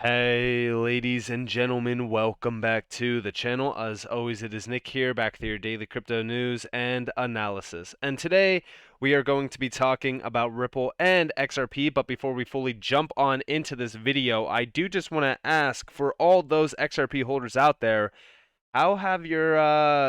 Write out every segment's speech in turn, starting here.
Hey, ladies and gentlemen, welcome back to the channel. As always, it is Nick here, back with your daily crypto news and analysis. And today, we are going to be talking about Ripple and XRP. But before we fully jump on into this video, I do just want to ask for all those XRP holders out there, how have your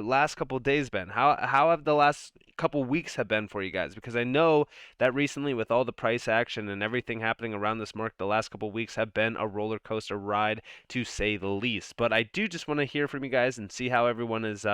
last couple of days been? How have the last couple weeks have been for you guys? Because I know that recently, with all the price action and everything happening around this market, the last couple of weeks have been a roller coaster ride to say the least. But I do just want to hear from you guys and see how everyone is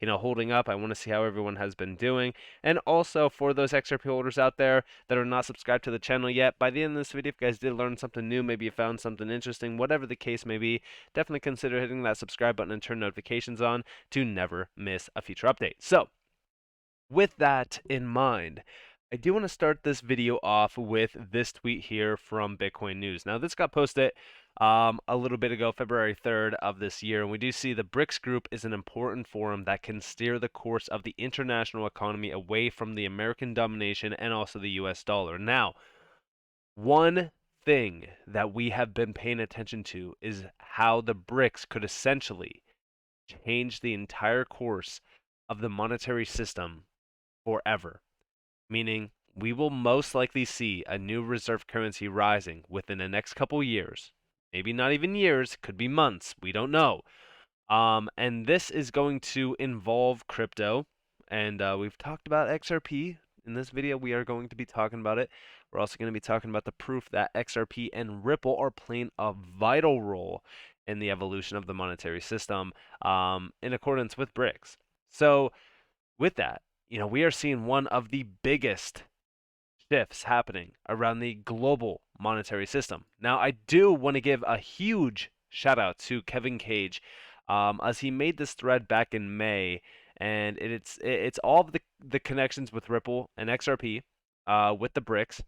holding up. I want to see how everyone has been doing. And also for those XRP holders out there that are not subscribed to the channel yet, by the end of this video, if you guys did learn something new, maybe you found something interesting, whatever the case may be, definitely consider hitting that subscribe button and turn notifications on to never miss a future update. So, with that in mind, I do want to start this video off with this tweet here from Bitcoin News. Now, this got posted a little bit ago, February 3rd of this year, and we do see the BRICS group is an important forum that can steer the course of the international economy away from the American domination and also the US dollar. Now, one thing that we have been paying attention to is how the BRICS could essentially change the entire course of the monetary system forever. Meaning, we will most likely see a new reserve currency rising within the next couple years. Maybe not even years, could be months, we don't know. And this is going to involve crypto, and we've talked about XRP. In this video, we are going to be talking about it. We're also going to be talking about the proof that XRP and Ripple are playing a vital role in the evolution of the monetary system in accordance with BRICS. So, with that, we are seeing one of the biggest shifts happening around the global monetary system. Now, I do want to give a huge shout out to Kevin Cage, as he made this thread back in May, and it's all of the connections with Ripple and XRP, with the BRICS.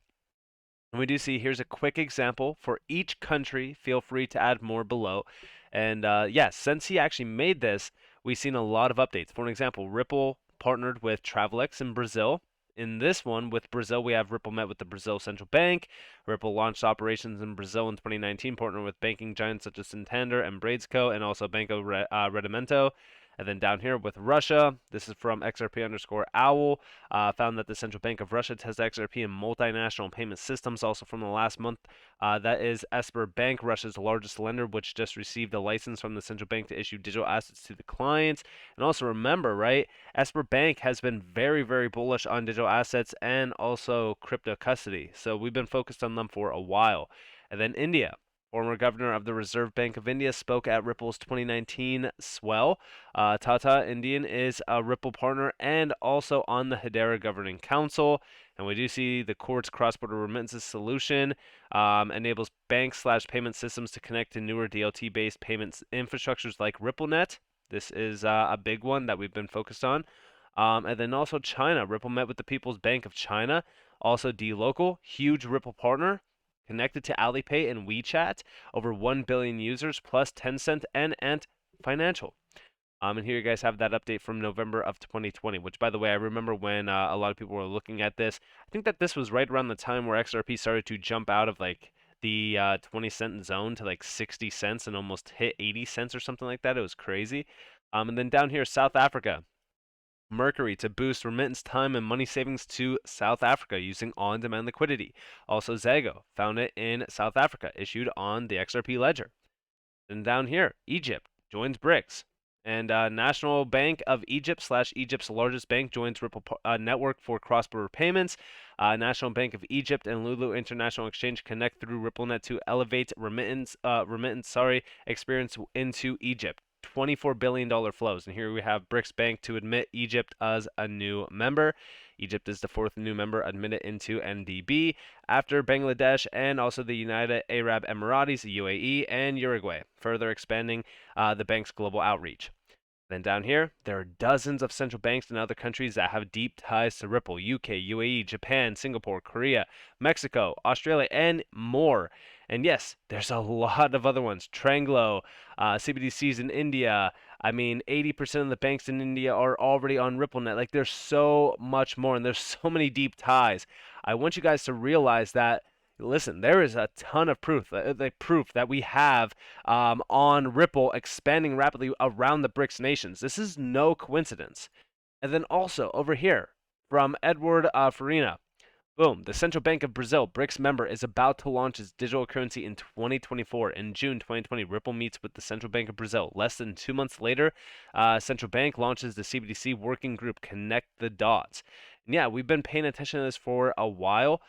And we do see here's a quick example for each country. Feel free to add more below. And yes, since he actually made this, we've seen a lot of updates. For an example, Ripple partnered with Travelex in Brazil. In this one, with Brazil, we have Ripple met with the Brazil Central Bank. Ripple launched operations in Brazil in 2019, partnering with banking giants such as Santander and Bradesco, and also Banco Rendimento. And then down here with Russia, this is from XRP underscore owl, found that the Central Bank of Russia tests XRP in multinational payment systems. Also from the last month, that is Esper Bank, Russia's largest lender, which just received a license from the central bank to issue digital assets to the clients. And also remember, right, Esper Bank has been very, very bullish on digital assets and also crypto custody. So we've been focused on them for a while. And then India. Former governor of the Reserve Bank of India spoke at Ripple's 2019 swell. Tata Indian is a Ripple partner and also on the Hedera Governing Council. And we do see the court's cross-border remittances solution enables bank/payment systems to connect to newer DLT-based payments infrastructures like RippleNet. This is a big one that we've been focused on. And then also China. Ripple met with the People's Bank of China. Also dLocal, huge Ripple partner, connected to Alipay and WeChat, over 1 billion users, plus Tencent and Ant Financial. And here you guys have that update from November of 2020, which, by the way, I remember when a lot of people were looking at this. I think that this was right around the time where XRP started to jump out of like the 20-cent zone to like 60 cents and almost hit 80 cents or something like that. It was crazy. And then down here, South Africa. Mercury to boost remittance time and money savings to South Africa using on-demand liquidity. Also, Zago, found it in South Africa, issued on the XRP ledger. Then down here, Egypt joins BRICS. And National Bank of Egypt / Egypt's largest bank joins Ripple network for cross-border payments. National Bank of Egypt and Lulu International Exchange connect through RippleNet to elevate remittance experience into Egypt. $24 billion flows. And here we have BRICS Bank to admit Egypt as a new member. Egypt is the fourth new member admitted into NDB after Bangladesh and also the United Arab Emirates, the UAE, and Uruguay, further expanding the bank's global outreach. Then down here, there are dozens of central banks in other countries that have deep ties to Ripple: UK, UAE, Japan, Singapore, Korea, Mexico, Australia, and more. And yes, there's a lot of other ones. Tranglo, CBDCs in India. I mean, 80% of the banks in India are already on RippleNet. Like, there's so much more, and there's so many deep ties. I want you guys to realize that Listen, there is a ton of proof, the proof that we have on Ripple expanding rapidly around the BRICS nations. This is no coincidence. And then also over here from Edward Farina. Boom. The Central Bank of Brazil, BRICS member, is about to launch its digital currency in 2024. In June 2020, Ripple meets with the Central Bank of Brazil. Less than 2 months later, Central Bank launches the CBDC working group Connect the Dots. And yeah, we've been paying attention to this for a while.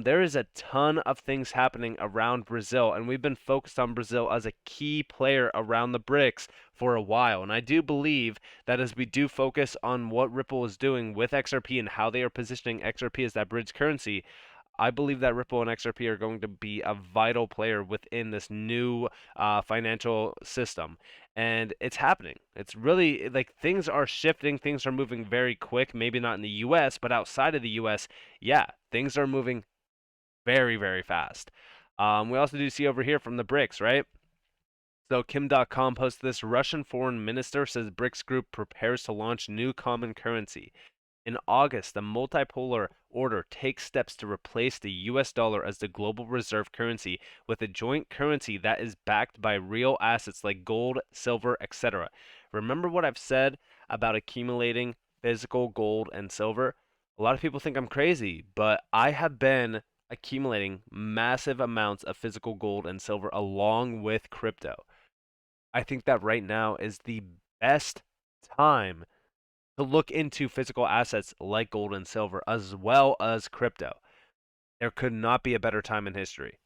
There is a ton of things happening around Brazil, and we've been focused on Brazil as a key player around the BRICS for a while. And I do believe that as we do focus on what Ripple is doing with XRP and how they are positioning XRP as that bridge currency, I believe that Ripple and XRP are going to be a vital player within this new financial system. And it's happening. It's really like things are shifting, things are moving very quick, maybe not in the US, but outside of the US, yeah, things are moving very, very fast. We also do see over here from the BRICS, right? So Kim.com posted this. Russian foreign minister says BRICS group prepares to launch new common currency. In August, the multipolar order takes steps to replace the US dollar as the global reserve currency with a joint currency that is backed by real assets like gold, silver, etc. Remember what I've said about accumulating physical gold and silver? A lot of people think I'm crazy, but I have been accumulating massive amounts of physical gold and silver along with crypto. I think that right now is the best time to look into physical assets like gold and silver as well as crypto. There could not be a better time in history.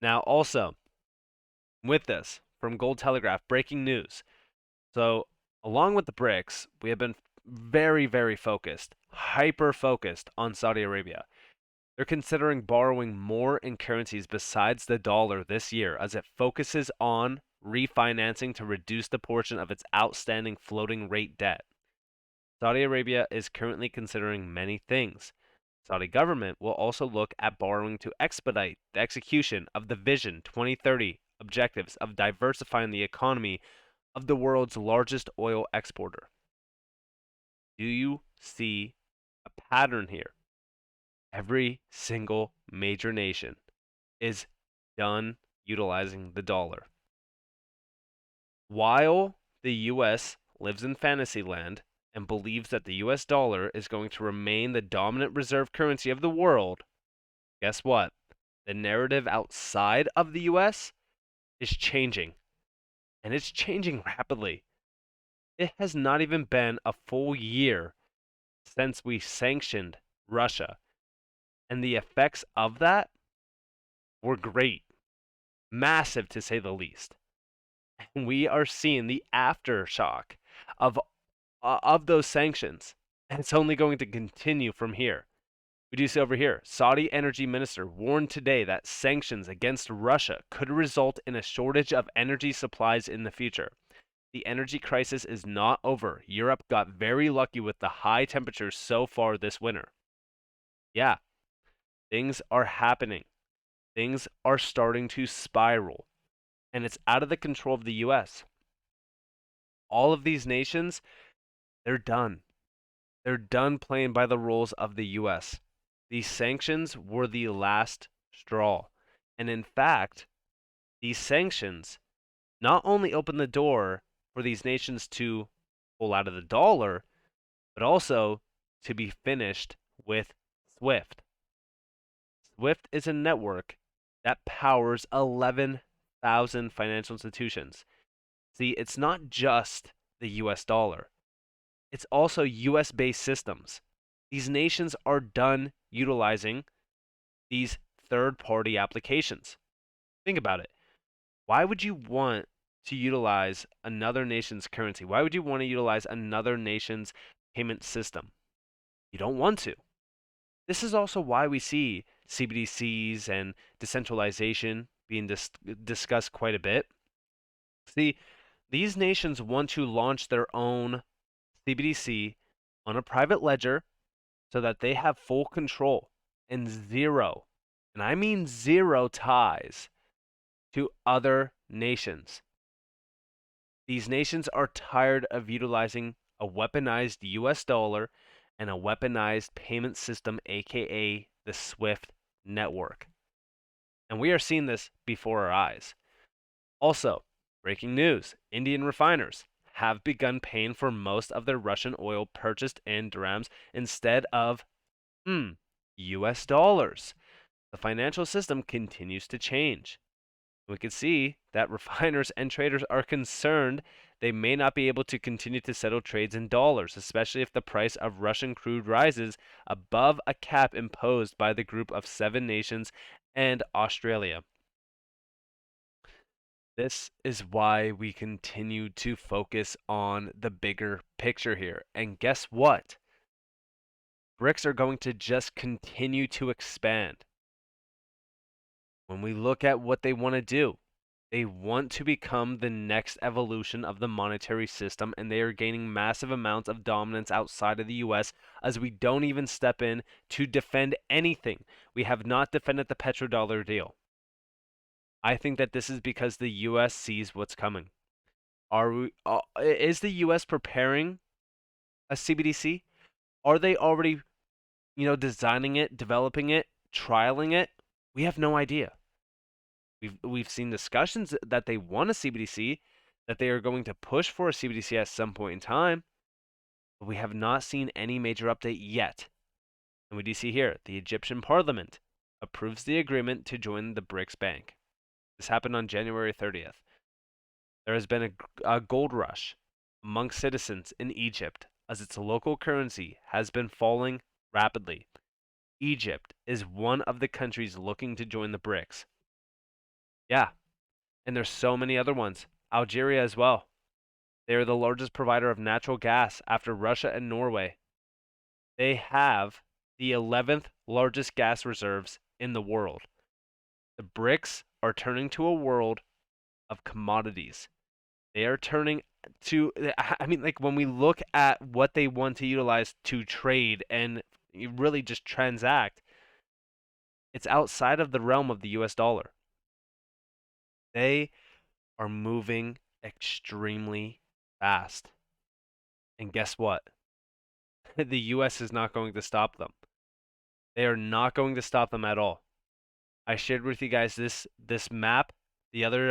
Now, also, with this, from Gold Telegraph, breaking news. So, along with the BRICS, we have been very, very focused, hyper focused on Saudi Arabia. They're considering borrowing more in currencies besides the dollar this year as it focuses on refinancing to reduce the portion of its outstanding floating rate debt. Saudi Arabia is currently considering many things. Saudi government will also look at borrowing to expedite the execution of the Vision 2030 objectives of diversifying the economy of the world's largest oil exporter. Do you see a pattern here? Every single major nation is done utilizing the dollar. While the US lives in fantasy land and believes that the US dollar is going to remain the dominant reserve currency of the world, guess what? The narrative outside of the US is changing, and it's changing rapidly. It has not even been a full year since we sanctioned Russia, and the effects of that were great, massive to say the least. And we are seeing the aftershock of those sanctions, and it's only going to continue from here. We do see over here, Saudi energy minister warned today that sanctions against Russia could result in a shortage of energy supplies in the future. The energy crisis is not over. Europe got very lucky with the high temperatures so far this winter. Yeah, things are happening. Things are starting to spiral, and it's out of the control of the US. All of these nations, they're done. They're done playing by the rules of the US. These sanctions were the last straw. And in fact, these sanctions not only open the door for these nations to pull out of the dollar, but also to be finished with SWIFT. SWIFT is a network that powers 11,000 financial institutions. See, it's not just the US dollar. It's also US based systems. These nations are done utilizing these third party applications. Think about it. Why would you want to utilize another nation's currency? Why would you want to utilize another nation's payment system? You don't want to. This is also why we see CBDCs and decentralization being discussed quite a bit. See, these nations want to launch their own CBDC on a private ledger so that they have full control and zero, and I mean zero ties to other nations. These nations are tired of utilizing a weaponized US dollar and a weaponized payment system, aka the SWIFT network. And we are seeing this before our eyes. Also, breaking news, Indian refiners have begun paying for most of their Russian oil purchased in dirhams instead of US dollars. The financial system continues to change. We can see that refiners and traders are concerned they may not be able to continue to settle trades in dollars, especially if the price of Russian crude rises above a cap imposed by the Group of Seven Nations and Australia. This is why we continue to focus on the bigger picture here. And guess what? BRICS are going to just continue to expand. When we look at what they want to do, they want to become the next evolution of the monetary system, and they are gaining massive amounts of dominance outside of the US as we don't even step in to defend anything. We have not defended the petrodollar deal. I think that this is because the US sees what's coming. Is the US preparing a CBDC? Are they already, designing it, developing it, trialing it? We have no idea. We've seen discussions that they want a CBDC, that they are going to push for a CBDC at some point in time, but we have not seen any major update yet. And we do see here, the Egyptian parliament approves the agreement to join the BRICS Bank. This happened on January 30th. There has been a gold rush among citizens in Egypt as its local currency has been falling rapidly. Egypt is one of the countries looking to join the BRICS. Yeah, and there's so many other ones. Algeria as well. They are the largest provider of natural gas after Russia and Norway. They have the 11th largest gas reserves in the world. The BRICS are turning to a world of commodities. They are turning to, like when we look at what they want to utilize to trade and really just transact, it's outside of the realm of the US dollar. They are moving extremely fast. And guess what? The US is not going to stop them. They are not going to stop them at all. I shared with you guys this map the other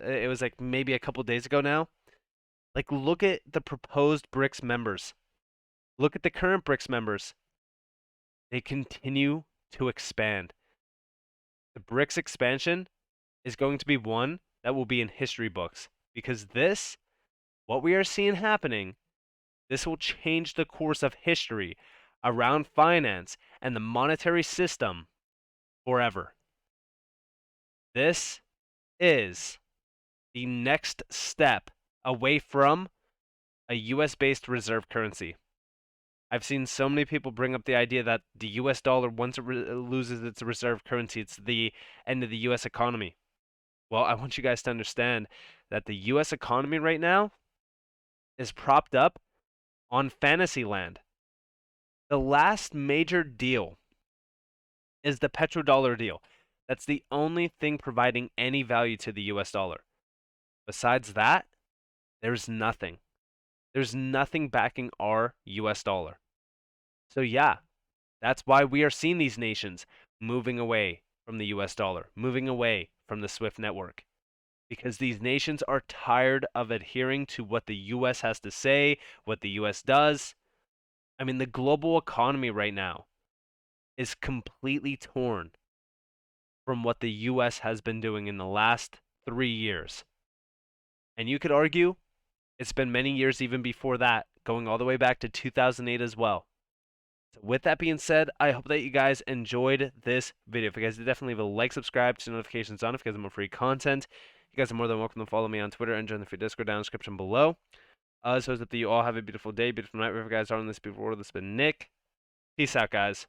it was like maybe a couple days ago now. Like look at the proposed BRICS members. Look at the current BRICS members. They continue to expand. The BRICS expansion is going to be one that will be in history books because what we are seeing happening, this will change the course of history around finance and the monetary system forever. This is the next step away from a US-based reserve currency. I've seen so many people bring up the idea that the US dollar, once it loses its reserve currency, it's the end of the US economy. Well, I want you guys to understand that the US economy right now is propped up on fantasy land. The last major deal is the petrodollar deal. That's the only thing providing any value to the US dollar. Besides that, there's nothing. There's nothing backing our US dollar. So yeah, that's why we are seeing these nations moving away from the US dollar, moving away from the SWIFT network. Because these nations are tired of adhering to what the US has to say, what the US does. I mean, the global economy right now is completely torn from what the US has been doing in the last 3 years. And you could argue it's been many years even before that, going all the way back to 2008 as well. So with that being said, I hope that you guys enjoyed this video. If you guys did, definitely leave a like, subscribe, to notifications on if you guys want more free content. You guys are more than welcome to follow me on Twitter and join the free Discord down in the description below. So I hope that you all have a beautiful day, beautiful night, wherever you guys are on this before. This has been Nick. Peace out, guys.